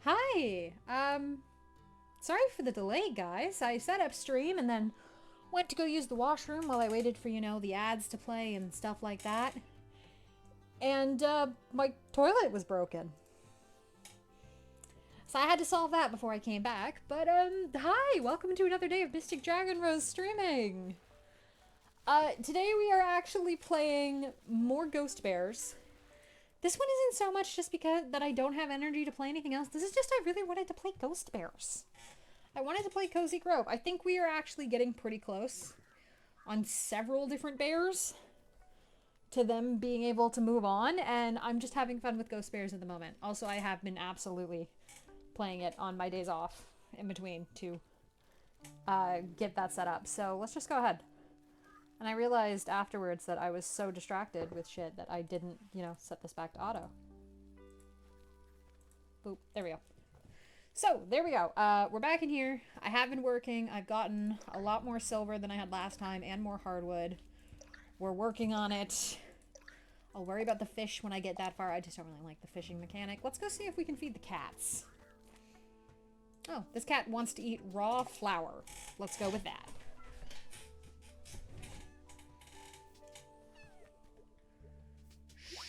Hi. Sorry for the delay, guys. I set up stream and then went to go use the washroom while I waited for, the ads to play and stuff like that. And, my toilet was broken. So I had to solve that before I came back. But, hi! Welcome to another day of Mystic Dragon Rose streaming! Today we are actually playing more Ghost Bears. This one isn't so much just because that I don't have energy to play anything else. This is just I really wanted to play Ghost Bears. I wanted to play Cozy Grove. I think we are actually getting pretty close on several different bears to them being able to move on, and I'm just having fun with Ghost Bears at the moment. Also, I have been absolutely playing it on my days off in between to get that set up. So let's just go ahead. And I realized afterwards that I was so distracted with shit that I didn't, set this back to auto. Boop. There we go. So, there we go. We're back in here. I have been working. I've gotten a lot more silver than I had last time and more hardwood. We're working on it. I'll worry about the fish when I get that far. I just don't really like the fishing mechanic. Let's go see if we can feed the cats. Oh, this cat wants to eat raw flour. Let's go with that.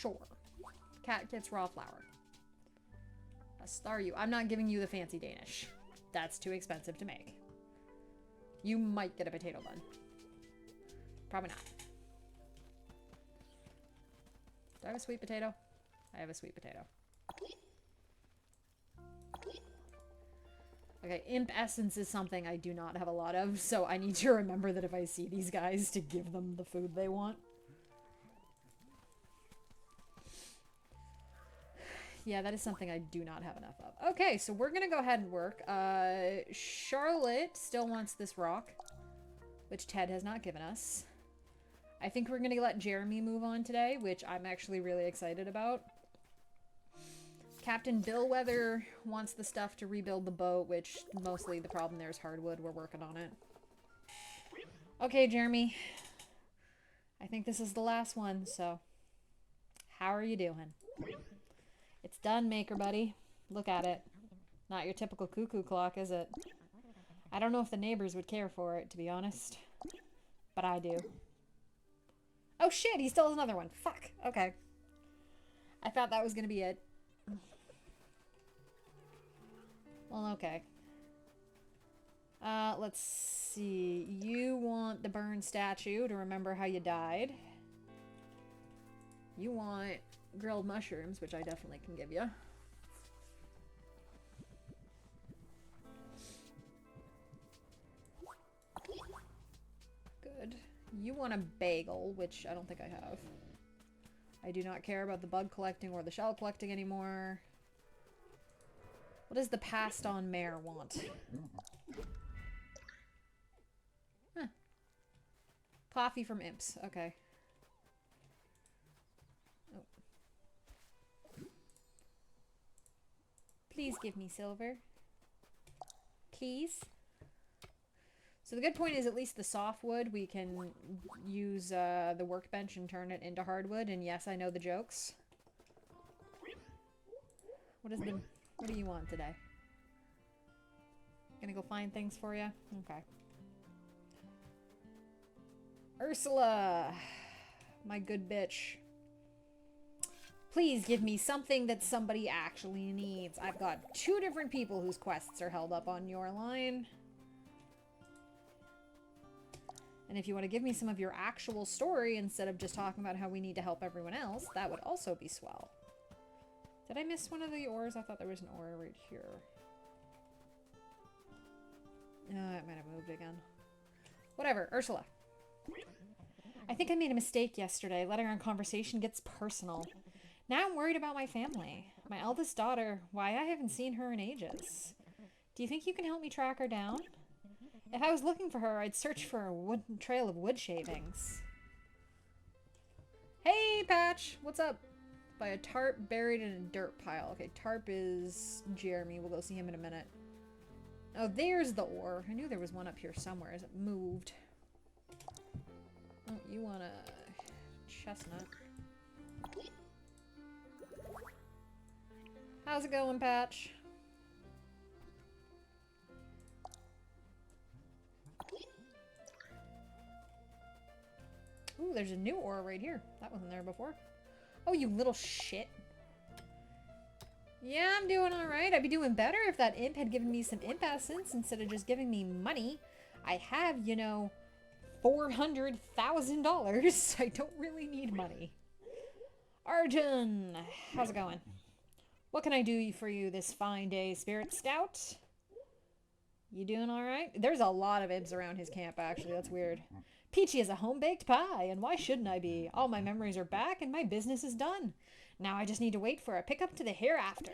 Sure. Cat gets raw flour. Star you. I'm not giving you the fancy Danish. That's too expensive to make. You might get a potato bun. Probably not. Do I have a sweet potato? I have a sweet potato. Okay, imp essence is something I do not have a lot of, so I need to remember that if I see these guys to give them the food they want. Yeah, that is something I do not have enough of. Okay, so we're gonna go ahead and work. Charlotte still wants this rock, which Ted has not given us. I think we're gonna let Jeremy move on today, which I'm actually really excited about. Captain Billweather wants the stuff to rebuild the boat, which mostly the problem there is hardwood. We're working on it. Okay, Jeremy. I think this is the last one, so how are you doing? It's done, Maker Buddy. Look at it. Not your typical cuckoo clock, is it? I don't know if the neighbors would care for it, to be honest. But I do. Oh shit, he still has another one. Fuck. Okay. I thought that was gonna be it. Well, okay. Let's see. You want the burn statue to remember how you died. You want grilled mushrooms, which I definitely can give you. Good. You want a bagel, which I don't think I have. I do not care about the bug collecting or the shell collecting anymore. What does the passed on mare want? Huh. Coffee from imps. Okay. Oh. Please give me silver. Please. So the good point is at least the softwood we can use the workbench and turn it into hardwood. And yes, I know the jokes. What do you want today? Gonna go find things for you? Okay. Ursula! My good bitch. Please give me something that somebody actually needs. I've got 2 different people whose quests are held up on your line. And if you want to give me some of your actual story instead of just talking about how we need to help everyone else, that would also be swell. Did I miss one of the ores? I thought there was an ore right here. It might have moved again. Whatever, Ursula. I think I made a mistake yesterday. Letting our conversation gets personal. Now I'm worried about my family. My eldest daughter, why I haven't seen her in ages. Do you think you can help me track her down? If I was looking for her, I'd search for a trail of wood shavings. Hey, Patch! What's up? By a tarp buried in a dirt pile. Okay, tarp is Jeremy. We'll go see him in a minute. Oh, there's the ore. I knew there was one up here somewhere as it moved. Oh, you want a chestnut. How's it going, Patch? Ooh, there's a new ore right here. That wasn't there before. Oh, you little shit. Yeah, I'm doing alright. I'd be doing better if that imp had given me some imp essence instead of just giving me money. I have, you know, $400,000. I don't really need money. Arjun, how's it going? What can I do for you this fine day, Spirit Scout? You doing alright? There's a lot of imps around his camp, actually. That's weird. Peachy is a home-baked pie, and why shouldn't I be? All my memories are back, and my business is done. Now I just need to wait for a pickup to the hereafter.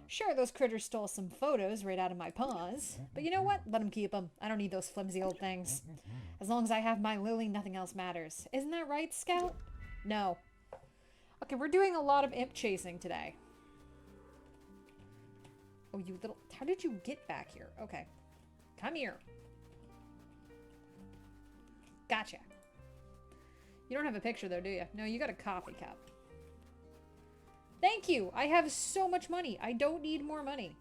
Sure, those critters stole some photos right out of my paws. But you know what? Let them keep them. I don't need those flimsy old things. As long as I have my Lily, nothing else matters. Isn't that right, Scout? No. Okay, we're doing a lot of imp chasing today. Oh, you little... How did you get back here? Okay. Come here. Gotcha. You don't have a picture though, do you? No, you got a coffee cup. Thank you! I have so much money. I don't need more money.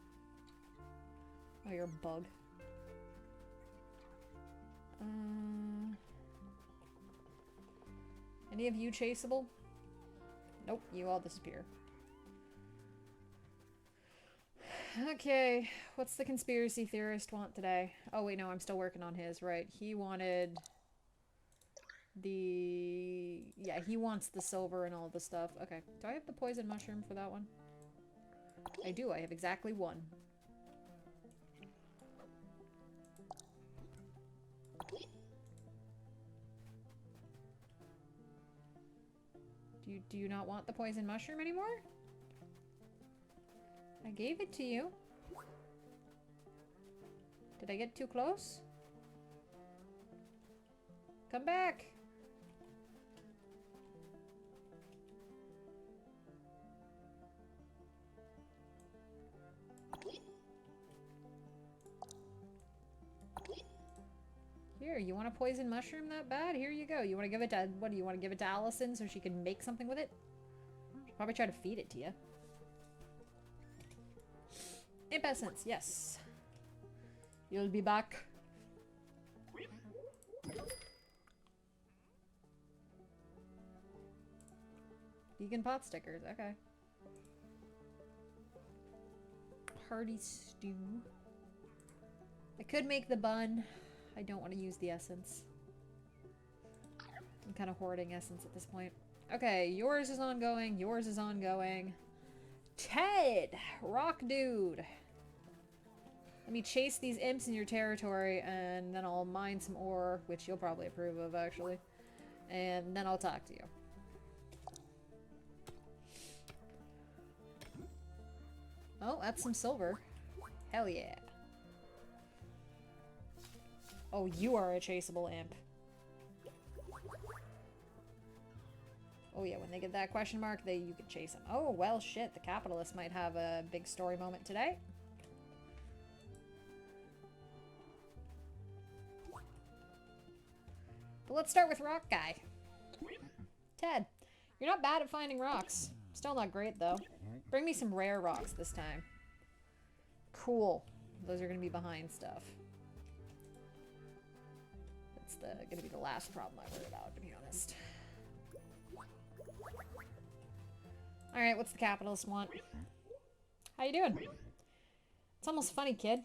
Oh, you're a bug. Any of you chaseable? Nope, you all disappear. Okay, what's the conspiracy theorist want today? Oh wait, no, I'm still working on his, right. He wanted the... Yeah, he wants the silver and all the stuff. Okay, do I have the poison mushroom for that one? I do, I have exactly one. Do you not want the poison mushroom anymore? I gave it to you. Did I get too close? Come back. Here, you want a poison mushroom that bad? Here you go. You want to give it to... What do you want to give it to Allison so she can make something with it? She'll probably try to feed it to you. Imp essence, yes. You'll be back. Vegan pot stickers, okay. Hearty stew. I could make the bun. I don't want to use the essence. I'm kind of hoarding essence at this point. Okay, yours is ongoing. Yours is ongoing. Ted! Rock dude. Let me chase these imps in your territory, and then I'll mine some ore, which you'll probably approve of, actually. And then I'll talk to you. Oh, that's some silver. Hell yeah. Oh, you are a chaseable imp. Oh yeah, when they get that question mark, you can chase them. Oh, well, shit, the capitalist might have a big story moment today. But let's start with Rock Guy. Ted, you're not bad at finding rocks. Still not great, though. Bring me some rare rocks this time. Cool. Those are going to be behind stuff. That's going to be the last problem I worry about, to be honest. Alright, what's the capitalist want? How you doing? It's almost funny, kid.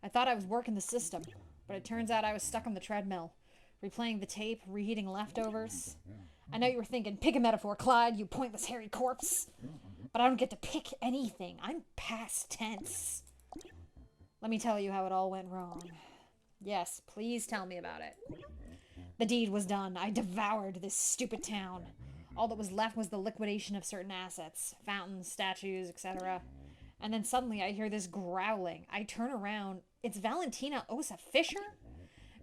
I thought I was working the system, but it turns out I was stuck on the treadmill. Replaying the tape, reheating leftovers. I know you were thinking, pick a metaphor, Clyde, you pointless hairy corpse. But I don't get to pick anything. I'm past tense. Let me tell you how it all went wrong. Yes, please tell me about it. The deed was done. I devoured this stupid town. All that was left was the liquidation of certain assets. Fountains, statues, etc. And then suddenly I hear this growling. I turn around. It's Valentina Osa Fisher?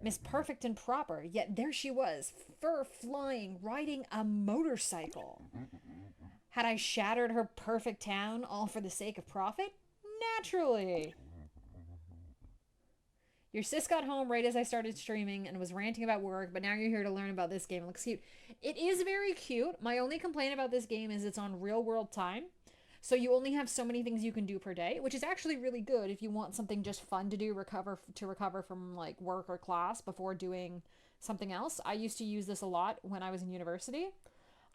Miss Perfect and Proper, yet there she was, fur flying, riding a motorcycle. Had I shattered her perfect town, all for the sake of profit? Naturally. Your sis got home right as I started streaming and was ranting about work, but now you're here to learn about this game. It looks cute. It is very cute. My only complaint about this game is it's on real world time. So you only have so many things you can do per day, which is actually really good if you want something just fun to do, recover from like work or class before doing something else. I used to use this a lot when I was in university.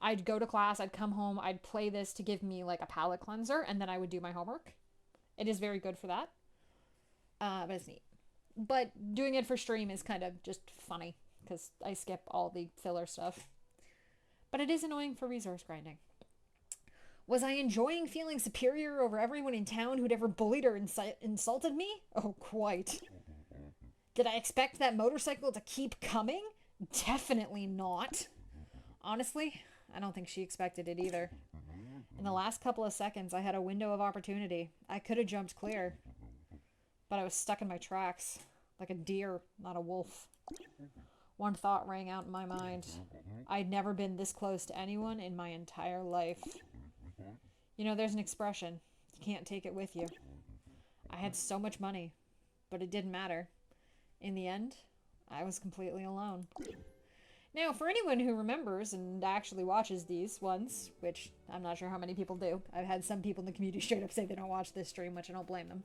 I'd go to class, I'd come home, I'd play this to give me like a palate cleanser, and then I would do my homework. It is very good for that. But it's neat. But doing it for stream is kind of just funny because I skip all the filler stuff. But it is annoying for resource grinding. Was I enjoying feeling superior over everyone in town who'd ever bullied or insulted me? Oh, quite. Did I expect that motorcycle to keep coming? Definitely not. Honestly, I don't think she expected it either. In the last couple of seconds, I had a window of opportunity. I could have jumped clear. But I was stuck in my tracks, like a deer, not a wolf. One thought rang out in my mind. I'd never been this close to anyone in my entire life. You know, there's an expression. You can't take it with you. I had so much money, but it didn't matter. In the end, I was completely alone. Now, for anyone who remembers and actually watches these ones, which I'm not sure how many people do. I've had some people in the community straight up say they don't watch this stream, which I don't blame them.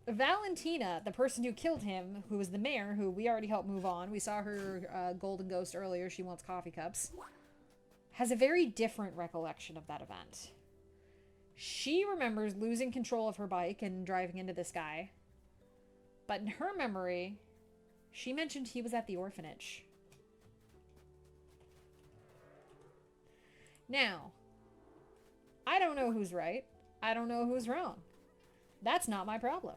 Valentina, the person who killed him, who was the mayor, who we already helped move on. We saw her golden ghost earlier. She wants coffee cups. Has a very different recollection of that event. She remembers losing control of her bike and driving into this guy. But in her memory, she mentioned he was at the orphanage. Now, I don't know who's right. I don't know who's wrong. That's not my problem.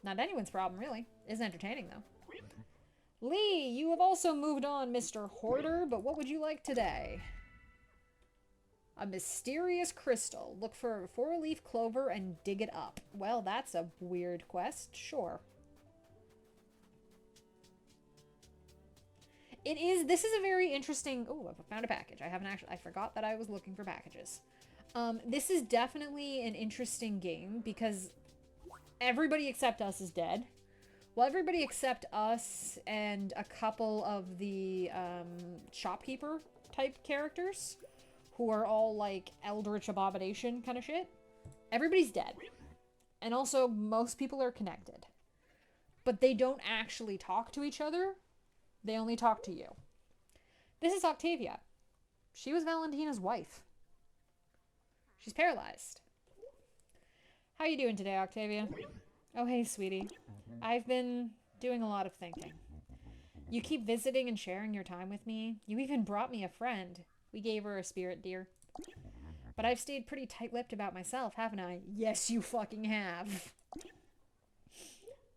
Not anyone's problem, really. It's entertaining, though. Lee, you have also moved on, Mr. Hoarder, but what would you like today? A mysterious crystal. Look for a 4-leaf clover and dig it up. Well, that's a weird quest. Sure. This is a very interesting... Oh, I found a package. I forgot that I was looking for packages. This is definitely an interesting game because everybody except us is dead. Well, everybody except us and a couple of the shopkeeper type characters who are all like Eldritch Abomination kind of shit. Everybody's dead. And also, most people are connected. But they don't actually talk to each other. They only talk to you. This is Octavia. She was Valentina's wife. She's paralyzed. How you doing today, Octavia? Oh, hey, sweetie. I've been doing a lot of thinking. You keep visiting and sharing your time with me. You even brought me a friend. We gave her a spirit deer. But I've stayed pretty tight-lipped about myself, haven't I? Yes, you fucking have.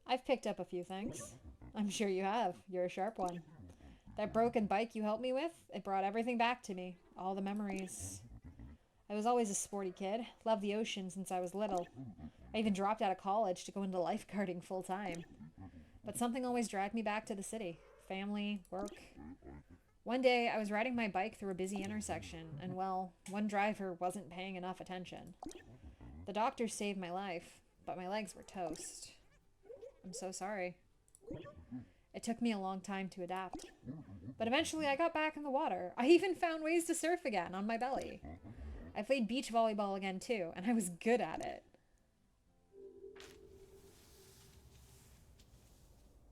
I've picked up a few things. I'm sure you have. You're a sharp one. That broken bike you helped me with, it brought everything back to me. All the memories. I was always a sporty kid. Loved the ocean since I was little. I even dropped out of college to go into lifeguarding full-time. But something always dragged me back to the city. Family, work. One day, I was riding my bike through a busy intersection, and well, one driver wasn't paying enough attention. The doctor saved my life, but my legs were toast. I'm so sorry. It took me a long time to adapt. But eventually I got back in the water. I even found ways to surf again on my belly. I played beach volleyball again too, and I was good at it.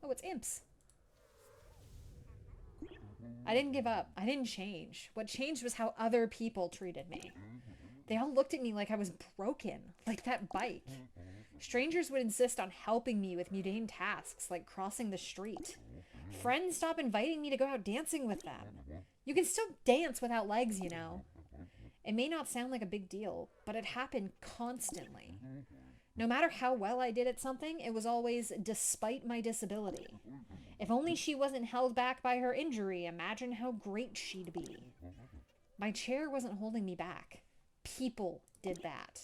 Oh, it's imps. I didn't give up. I didn't change. What changed was how other people treated me. They all looked at me like I was broken, like that bike. Strangers would insist on helping me with mundane tasks like crossing the street. Friends stopped inviting me to go out dancing with them. You can still dance without legs, you know. It may not sound like a big deal, but it happened constantly. No matter how well I did at something, it was always despite my disability. If only she wasn't held back by her injury, imagine how great she'd be. My chair wasn't holding me back. People did that.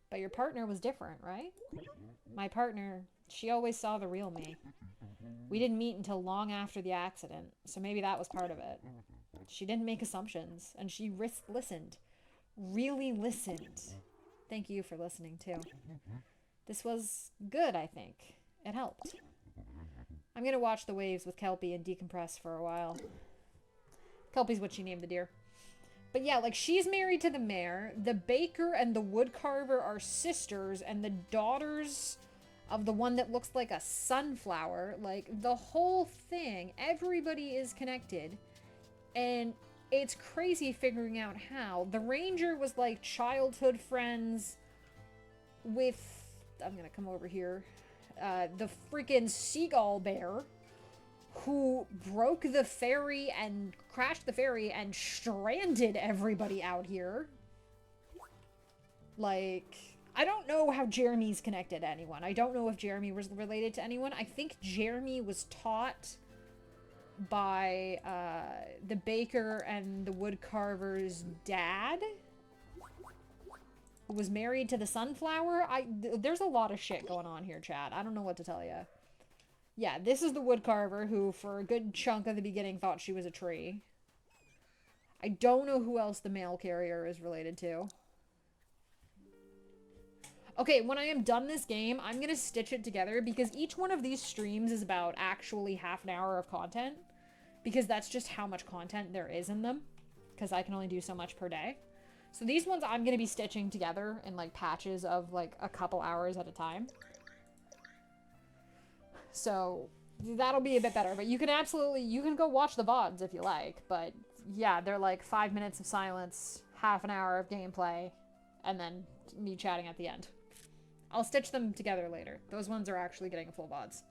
But your partner was different, right? My partner, she always saw the real me. We didn't meet until long after the accident, so maybe that was part of it. She didn't make assumptions, and she listened. Really listened. Thank you for listening, too. This was good, I think. It helped. I'm gonna watch the waves with Kelpie and decompress for a while. Kelpie's what she named the deer. But yeah, like, she's married to the mayor. The baker and the woodcarver are sisters, and the daughters of the one that looks like a sunflower. Like, the whole thing, everybody is connected. And it's crazy figuring out how. The ranger was like childhood friends with, I'm gonna come over here, the freaking seagull bear, who broke the ferry and crashed the ferry and stranded everybody out here. Like, I don't know how Jeremy's connected to anyone. I don't know if Jeremy was related to anyone. I think Jeremy was taught by the baker and the woodcarver's dad, who was married to the sunflower. There's a lot of shit going on here, chat. I don't know what to tell you. Yeah, this is the woodcarver who, for a good chunk of the beginning, thought she was a tree. I don't know who else the mail carrier is related to. Okay, when I am done this game, I'm gonna stitch it together, because each one of these streams is about actually half an hour of content, because that's just how much content there is in them, because I can only do so much per day. So these ones I'm gonna be stitching together in like patches of like a couple hours at a time. So that'll be a bit better, but you can absolutely, you can go watch the VODs if you like, but yeah, they're like 5 minutes of silence, half an hour of gameplay, and then me chatting at the end. I'll stitch them together later. Those ones are actually getting full VODs.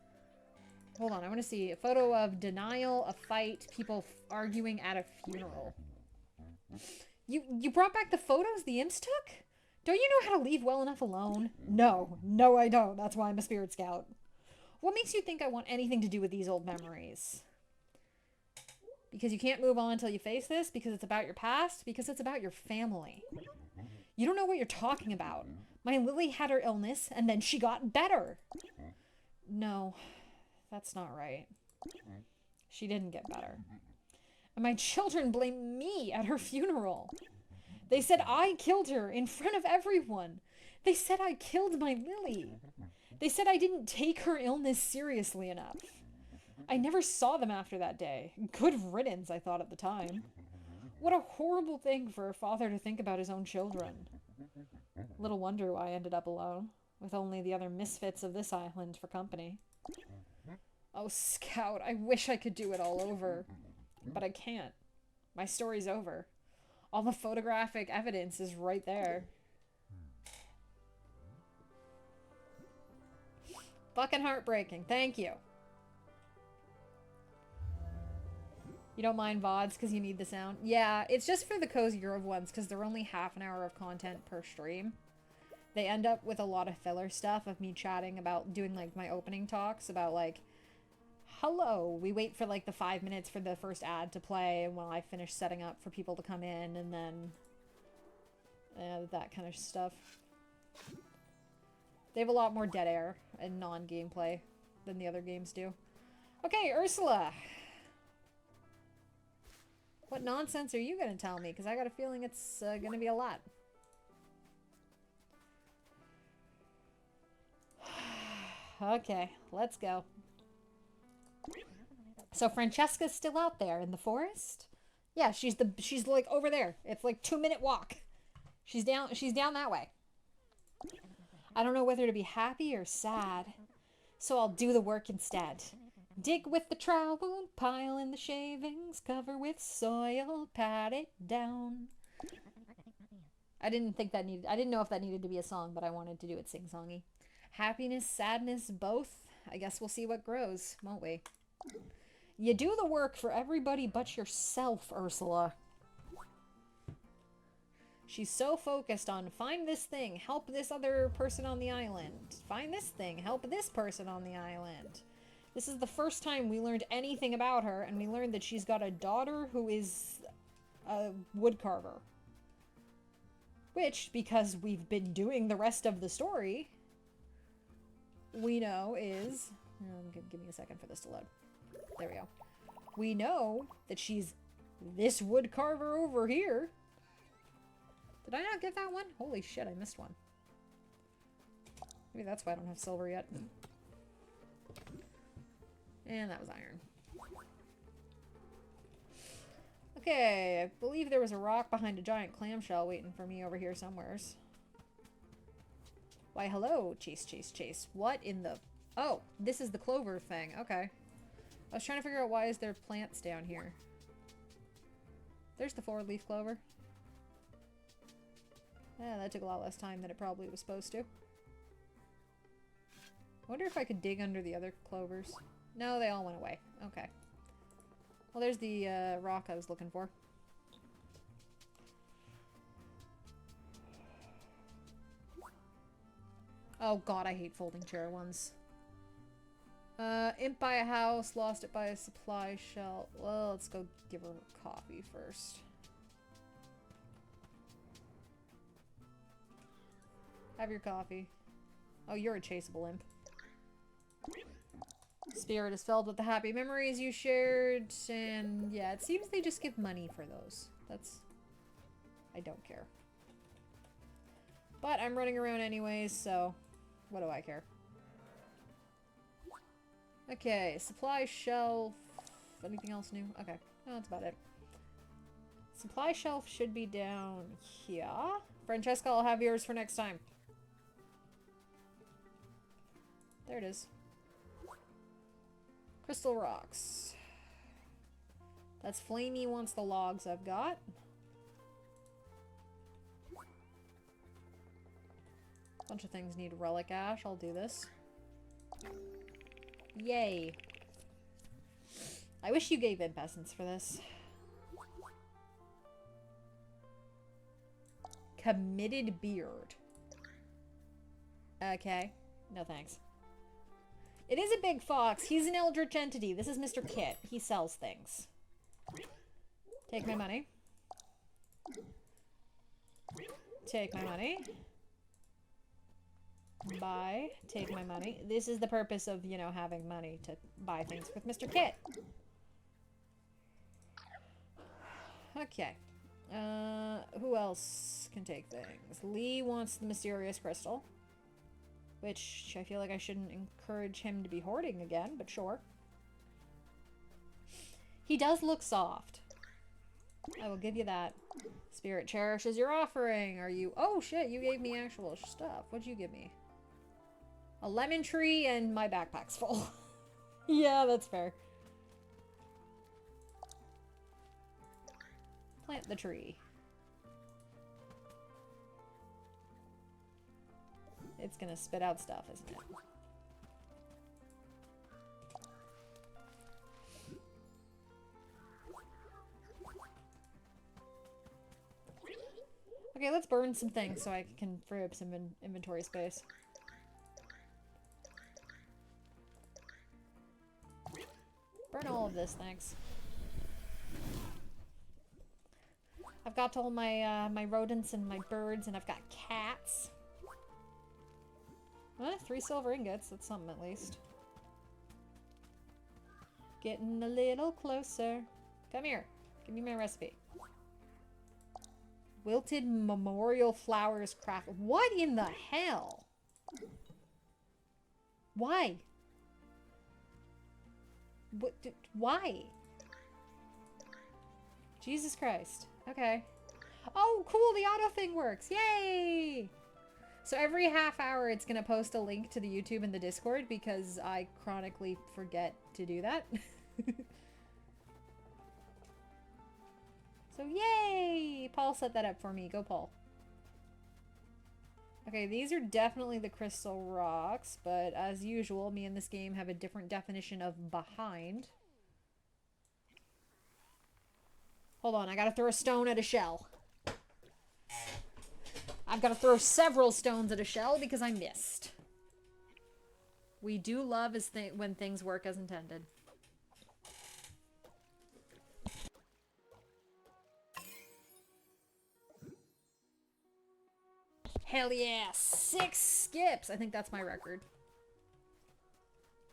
Hold on, I want to see a photo of denial, a fight, people arguing at a funeral. You brought back the photos the imps took? Don't you know how to leave well enough alone? No, I don't. That's why I'm a spirit scout. What makes you think I want anything to do with these old memories? Because you can't move on until you face this? Because it's about your past? Because it's about your family. You don't know what you're talking about. My Lily had her illness, and then she got better. No, that's not right. She didn't get better. And my children blame me at her funeral. They said I killed her in front of everyone. They said I killed my Lily. They said I didn't take her illness seriously enough. I never saw them after that day. Good riddance, I thought at the time. What a horrible thing for a father to think about his own children. Little wonder why I ended up alone, with only the other misfits of this island for company. Oh, Scout, I wish I could do it all over. But I can't. My story's over. All the photographic evidence is right there. Fucking heartbreaking. Thank you. You don't mind VODs because you need the sound? Yeah, it's just for the cozier of ones because they're only half an hour of content per stream. They end up with a lot of filler stuff of me chatting about doing like my opening talks about like, hello, we wait for like the 5 minutes for the first ad to play and while I finish setting up for people to come in, and then that kind of stuff. They have a lot more dead air and non-gameplay than the other games do. Okay, Ursula. What nonsense are you going to tell me? Because I got a feeling it's going to be a lot. Okay, let's go. So Francesca's still out there in the forest? Yeah, she's like over there. It's like 2-minute walk. She's down that way. I don't know whether to be happy or sad, so I'll do the work instead. Dig with the trowel, pile in the shavings, cover with soil, pat it down. I didn't know if that needed to be a song, but I wanted to do it sing-songy. Happiness, sadness, both. I guess we'll see what grows, won't we? You do the work for everybody but yourself, Ursula. She's so focused on find this thing, help this other person on the island. Find this thing, help this person on the island. This is the first time we learned anything about her, and we learned that she's got a daughter who is a woodcarver. Which, because we've been doing the rest of the story, we know is... give me a second for this to load. There we go. We know that she's this woodcarver over here. Did I not get that one? Holy shit, I missed one. Maybe that's why I don't have silver yet. And that was iron. Okay, I believe there was a rock behind a giant clamshell waiting for me over here somewheres. Why, hello, Chase, Chase, Chase. What in the... Oh, this is the clover thing. Okay. I was trying to figure out why is there plants down here. There's the four-leaf clover. Yeah, that took a lot less time than it probably was supposed to. I wonder if I could dig under the other clovers. No, they all went away. Okay. Well, there's the rock I was looking for. Oh god, I hate folding chair ones. Imp by a house, lost it by a supply shelf. Well, let's go give her coffee first. Have your coffee. Oh, you're a chaseable imp. Spirit is filled with the happy memories you shared, and yeah, it seems they just give money for those. That's... I don't care. But I'm running around anyways, so what do I care? Okay, supply shelf. Anything else new? Okay, no, that's about it. Supply shelf should be down here. Francesca, I'll have yours for next time. There it is. Crystal rocks. That's Flamey wants the logs I've got. Bunch of things need relic ash. I'll do this. Yay. I wish you gave imp essence for this. Committed beard. Okay. No thanks. It is a big fox. He's an eldritch entity. This is Mr. Kit. He sells things. Take my money. Take my money. Buy. Take my money. This is the purpose of, you know, having money to buy things with Mr. Kit. Okay. Who else can take things? Lee wants the mysterious crystal. Which I feel like I shouldn't encourage him to be hoarding again, but sure. He does look soft. I will give you that. Spirit cherishes your offering. Are you... Oh, shit, you gave me actual stuff. What'd you give me? A lemon tree and my backpack's full. Yeah, that's fair. Plant the tree. It's gonna spit out stuff, isn't it? Okay, let's burn some things so I can free up some inventory space. Burn all of this, thanks. I've got all my my rodents and my birds, and I've got cats. 3 silver ingots, that's something at least. Getting a little closer. Come here, give me my recipe. Wilted memorial flowers craft. What in the hell? Why? What? Why? Jesus Christ. Okay. Oh, cool, the auto thing works. Yay! So every half hour it's gonna post a link to the YouTube and the Discord because I chronically forget to do that. So yay! Paul set that up for me. Go, Paul. Okay, these are definitely the crystal rocks, but as usual, me and this game have a different definition of behind. Hold on, I gotta throw a stone at a shell. I've got to throw several stones at a shell because I missed. We do love when things work as intended. Hell yeah! 6 skips! I think that's my record.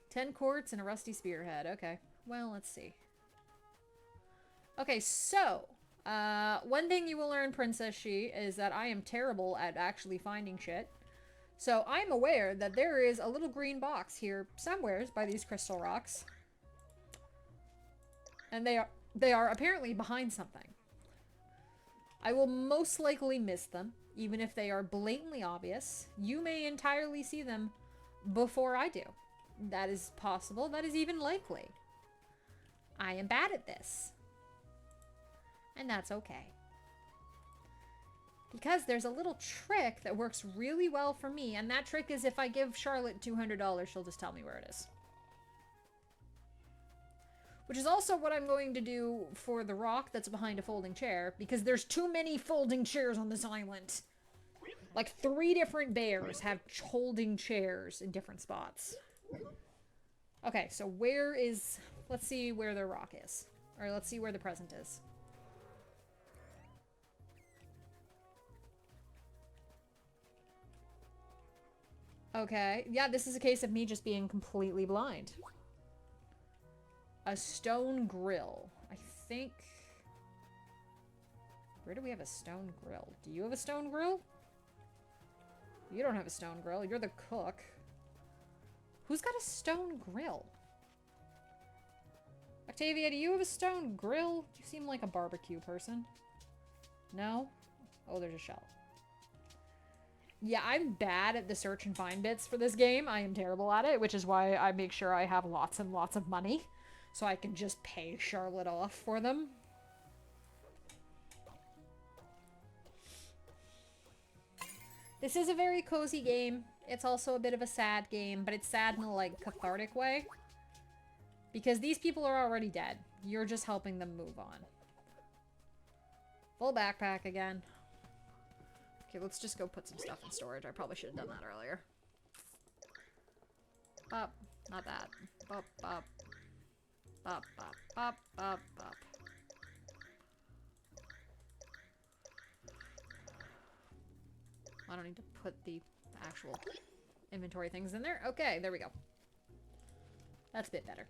10 quartz and a rusty spearhead. Okay. Well, let's see. Okay, so... one thing you will learn, Princess She, is that I am terrible at actually finding shit. So I'm aware that there is a little green box here somewheres by these crystal rocks. And they are apparently behind something. I will most likely miss them. even if they are blatantly obvious. You may entirely see them before I do. That is possible. That is even likely. I am bad at this. And that's okay. Because there's a little trick that works really well for me, and that trick is if I give Charlotte $200, she'll just tell me where it is. Which is also what I'm going to do for the rock that's behind a folding chair, because there's too many folding chairs on this island. Like 3 different bears have holding chairs in different spots. Okay, so where is... Let's see where the rock is. Or let's see where the present is. Okay, yeah, this is a case of me just being completely blind. A stone grill. I think... Where do we have a stone grill? Do you have a stone grill? You don't have a stone grill. You're the cook. Who's got a stone grill? Octavia, do you have a stone grill? You seem like a barbecue person. No? Oh, there's a shell. Yeah, I'm bad at the search and find bits for this game. I am terrible at it, which is why I make sure I have lots and lots of money. So I can just pay Charlotte off for them. This is a very cozy game. It's also a bit of a sad game, but it's sad in a, like, cathartic way. Because these people are already dead. You're just helping them move on. Full backpack again. Okay, let's just go put some stuff in storage. I probably should have done that earlier. Bop. Not that. Bop, bop. Bop, bop, bop, bop, bop. I don't need to put the actual inventory things in there. Okay, there we go. That's a bit better.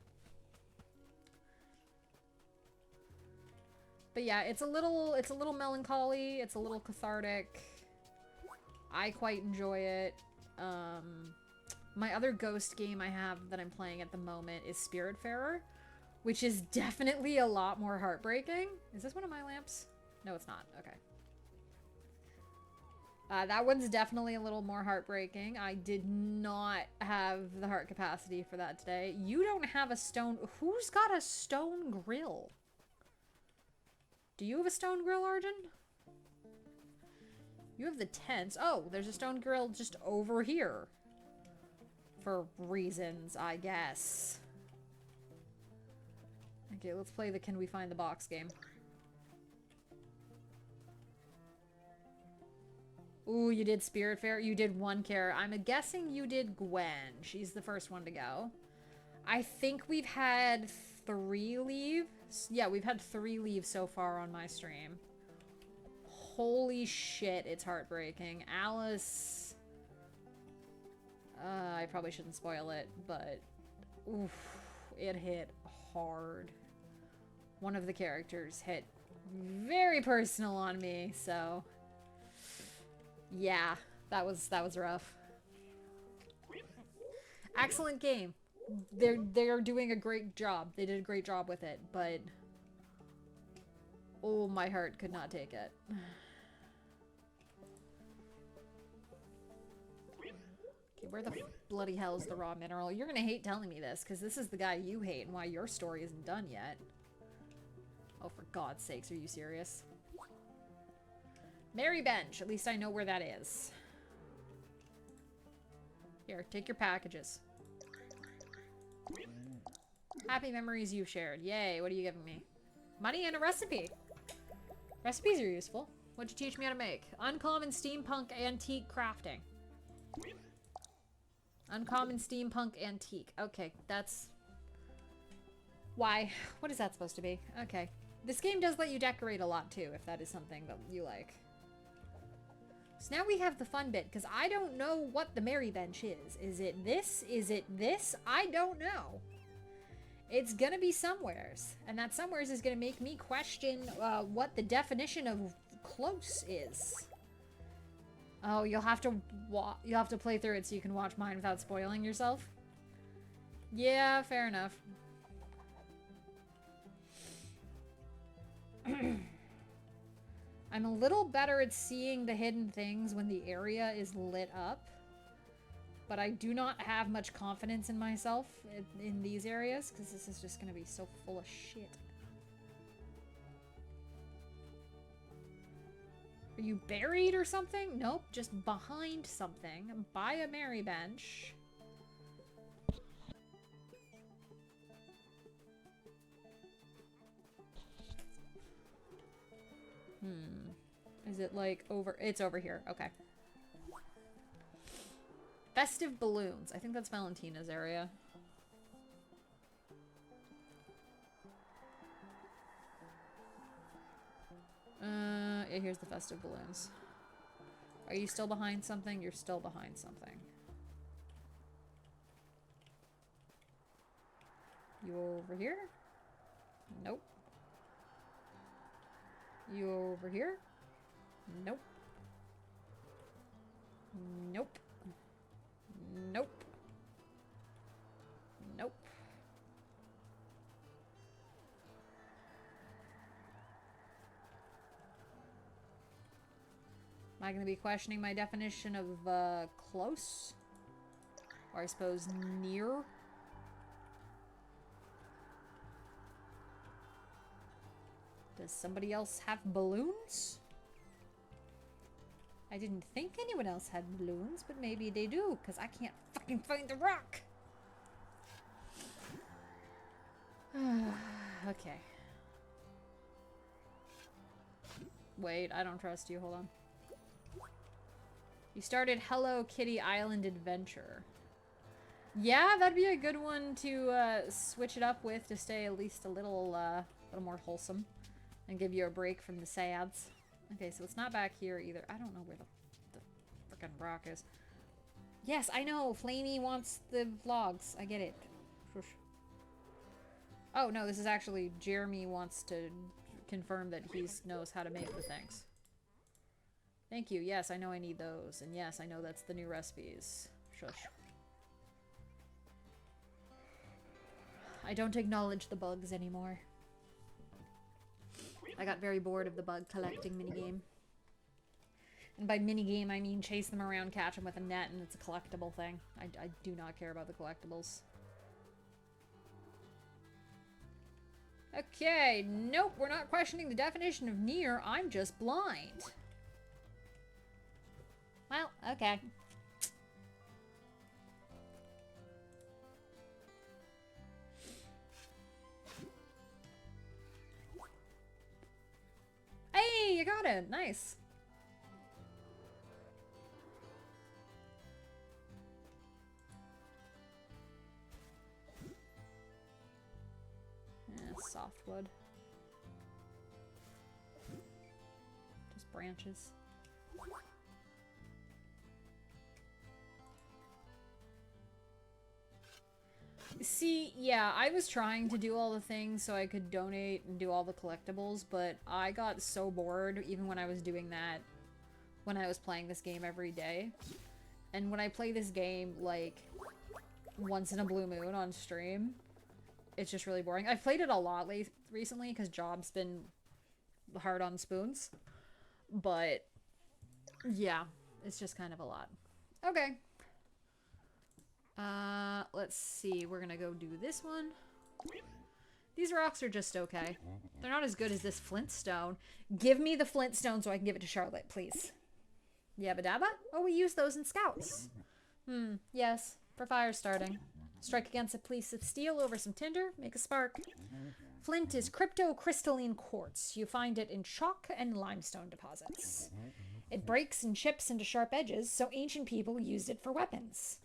But yeah, it's a little melancholy, it's a little cathartic. I quite enjoy it. My other ghost game I have that I'm playing at the moment is Spiritfarer, which is definitely a lot more heartbreaking. Is this one of my lamps? No, it's not. Okay. That one's definitely a little more heartbreaking. I did not have the heart capacity for that today. You don't have a stone... Who's got a stone grill? Do you have a stone grill, Arjun? You have the tents. Oh, there's a stone grill just over here. For reasons, I guess. Okay, let's play the Can We Find the Box game. Ooh, you did Spiritfarer. You did one care. I'm guessing you did Gwen. She's the first one to go. I think we've had 3 leave. Yeah, we've had 3 leave so far on my stream. Holy shit, it's heartbreaking. Alice... I probably shouldn't spoil it, but... Oof, it hit hard. One of the characters hit very personal on me, so... Yeah, that was rough. Excellent game. They're doing a great job. They did a great job with it, but... Oh, my heart could not take it. Okay, where the bloody hell is the raw mineral? You're gonna hate telling me this, because this is the guy you hate and why your story isn't done yet. Oh, for God's sakes, are you serious? Merry Bench. At least I know where that is. Here, take your packages. Happy memories you've shared. Yay, what are you giving me? Money and a recipe. Recipes are useful. What'd you teach me how to make? Uncommon steampunk antique crafting. Uncommon steampunk antique. Okay, that's... Why? What is that supposed to be? Okay. This game does let you decorate a lot too, if that is something that you like. So now we have the fun bit, because I don't know what the Merry Bench is. Is it this? Is it this? I don't know. It's gonna be somewheres, and that somewheres is gonna make me question what the definition of close is. Oh, you'll have to play through it so you can watch mine without spoiling yourself. Yeah, fair enough. I'm a little better at seeing the hidden things when the area is lit up. But I do not have much confidence in myself in these areas, because this is just going to be so full of shit. Are you buried or something? Nope, just behind something. By a merry bench. Is it like over? It's over here. Okay. Festive balloons. I think that's Valentina's area. Yeah, here's the festive balloons. Are you still behind something? You're still behind something. You over here? Nope. You over here? Nope. Nope. Nope. Nope. Am I going to be questioning my definition of close? Or I suppose near? Does somebody else have balloons? I didn't think anyone else had balloons, but maybe they do, because I can't fucking find the rock! Okay. Wait, I don't trust you. Hold on. You started Hello Kitty Island Adventure. Yeah, that'd be a good one to switch it up with to stay at least a little more wholesome. And give you a break from the sads. Okay, so it's not back here either. I don't know where the frickin' rock is. Yes, I know. Flamey wants the vlogs. I get it. Shush. Oh, no, this is actually Jeremy wants to confirm that he knows how to make the things. Thank you. Yes, I know I need those. And yes, I know that's the new recipes. Shush. I don't acknowledge the bugs anymore. I got very bored of the bug collecting minigame. And by minigame, I mean chase them around, catch them with a net, and it's a collectible thing. I do not care about the collectibles. Okay, nope, we're not questioning the definition of near, I'm just blind. Well, okay. Hey, you got it. Nice. Yeah, softwood. Just branches. See, yeah, I was trying to do all the things so I could donate and do all the collectibles, but I got so bored even when I was doing that, when I was playing this game every day. And when I play this game, like, once in a blue moon on stream, it's just really boring. I've played it a lot recently because Job's been hard on spoons. But, yeah, it's just kind of a lot. Okay. Let's see. We're gonna go do this one. These rocks are just okay. They're not as good as this flintstone. Give me the flintstone so I can give it to Charlotte, please. Yabba dabba? Oh, we use those in scouts. Yes. For fire starting. Strike against a piece of steel over some tinder. Make a spark. Flint is cryptocrystalline quartz. You find it in chalk and limestone deposits. It breaks and chips into sharp edges, so ancient people used it for weapons.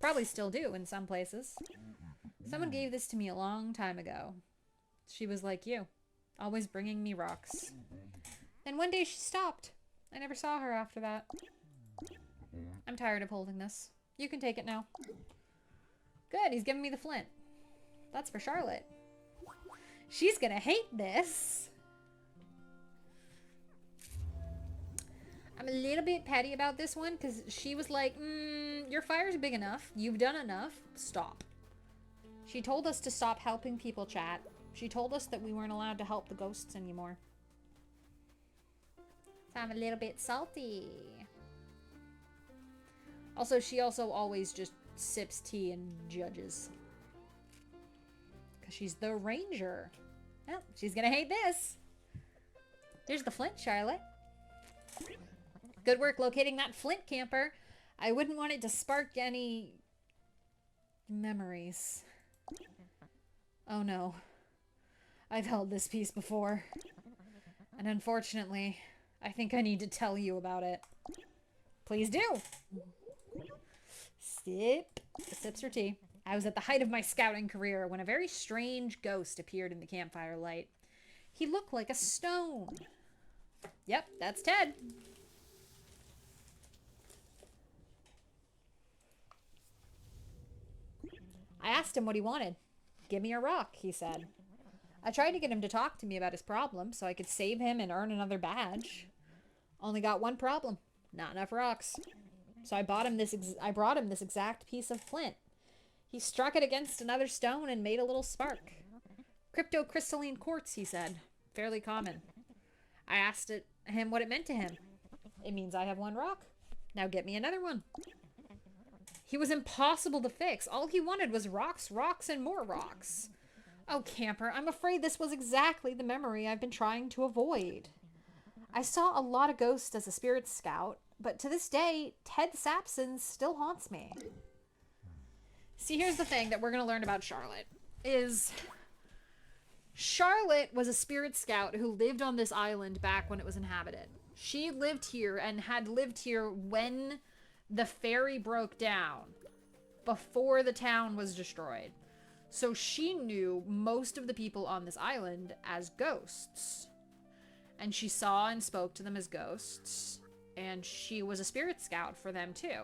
Probably still do in some places. Someone gave this to me a long time ago. She was like you, always bringing me rocks. Then one day she stopped. I never saw her after that. I'm tired of holding this. You can take it now. Good, he's giving me the flint. That's for Charlotte. She's gonna hate this. I'm a little bit petty about this one because she was like, your fire's big enough. You've done enough. Stop. She told us to stop helping people, chat. She told us that we weren't allowed to help the ghosts anymore. So I'm a little bit salty. Also, she also always just sips tea and judges. Because she's the ranger. Well, she's gonna hate this. Here's the flint, Charlotte. Good work locating that flint, camper. I wouldn't want it to spark any memories. Oh no. I've held this piece before. And unfortunately, I think I need to tell you about it. Please do. Sip. Sips her tea. I was at the height of my scouting career when a very strange ghost appeared in the campfire light. He looked like a stone. Yep, that's Ted. I asked him what he wanted. Give me a rock, he said. I tried to get him to talk to me about his problem so I could save him and earn another badge. Only got one problem. Not enough rocks. So I brought him this exact piece of flint. He struck it against another stone and made a little spark. Cryptocrystalline quartz, he said. Fairly common. I asked him what it meant to him. It means I have one rock. Now get me another one. He was impossible to fix. All he wanted was rocks, rocks, and more rocks. Oh, camper, I'm afraid this was exactly the memory I've been trying to avoid. I saw a lot of ghosts as a spirit scout, but to this day, Ted Sapson still haunts me. See, here's the thing that we're going to learn about Charlotte, is Charlotte was a spirit scout who lived on this island back when it was inhabited. She lived here and had lived here when the ferry broke down, before the town was destroyed. So she knew most of the people on this island as ghosts. And she saw and spoke to them as ghosts. And she was a spirit scout for them too.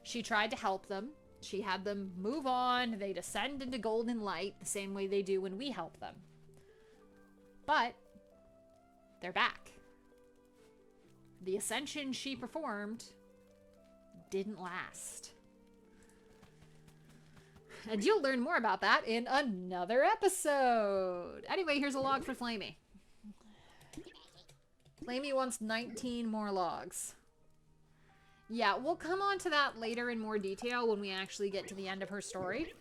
She tried to help them. She had them move on. They descend into golden light the same way they do when we help them. But they're back. The ascension she performed didn't last. And you'll learn more about that in another episode. Anyway, here's a log for Flamey. Flamey wants 19 more logs. Yeah, we'll come on to that later in more detail when we actually get to the end of her story.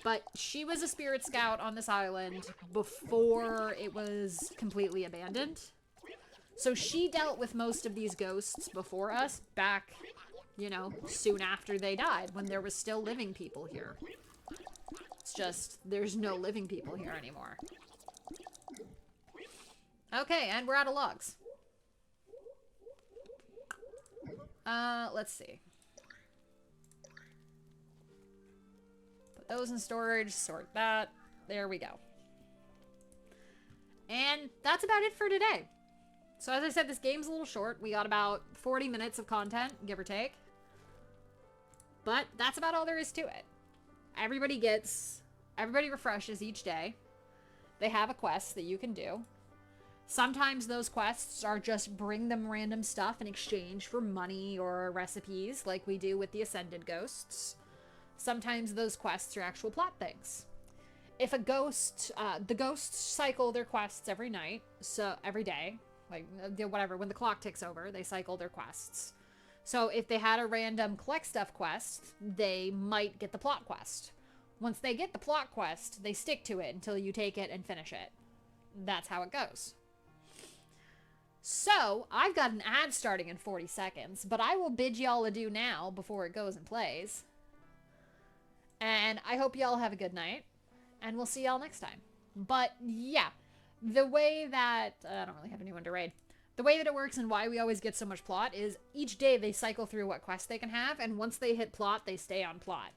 But she was a spirit scout on this island before it was completely abandoned. So she dealt with most of these ghosts before us, back, you know, soon after they died, when there was still living people here. It's just, there's no living people here anymore. Okay, and we're out of logs. Let's see. Put those in storage, sort that. There we go. And that's about it for today. So as I said, this game's a little short. We got about 40 minutes of content, give or take. But that's about all there is to it. Everybody refreshes each day. They have a quest that you can do. Sometimes those quests are just bring them random stuff in exchange for money or recipes, like we do with the Ascended Ghosts. Sometimes those quests are actual plot things. If a ghost, the ghosts cycle their quests every night, so every day, like whatever, when the clock ticks over, they cycle their quests. So if they had a random collect stuff quest, they might get the plot quest. Once they get the plot quest, they stick to it until you take it and finish it. That's how it goes. So, I've got an ad starting in 40 seconds, but I will bid y'all adieu now before it goes and plays. And I hope y'all have a good night, and we'll see y'all next time. But, yeah, the way that... I don't really have anyone to raid. The way that it works and why we always get so much plot is each day they cycle through what quests they can have, and once they hit plot, they stay on plot.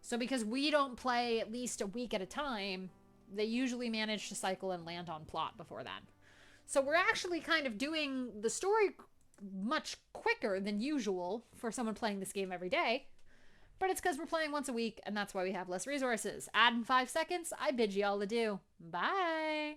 So because we don't play at least a week at a time, they usually manage to cycle and land on plot before then. So we're actually kind of doing the story much quicker than usual for someone playing this game every day. But it's because we're playing once a week, and that's why we have less resources. Add in 5 seconds, I bid you all adieu. Bye!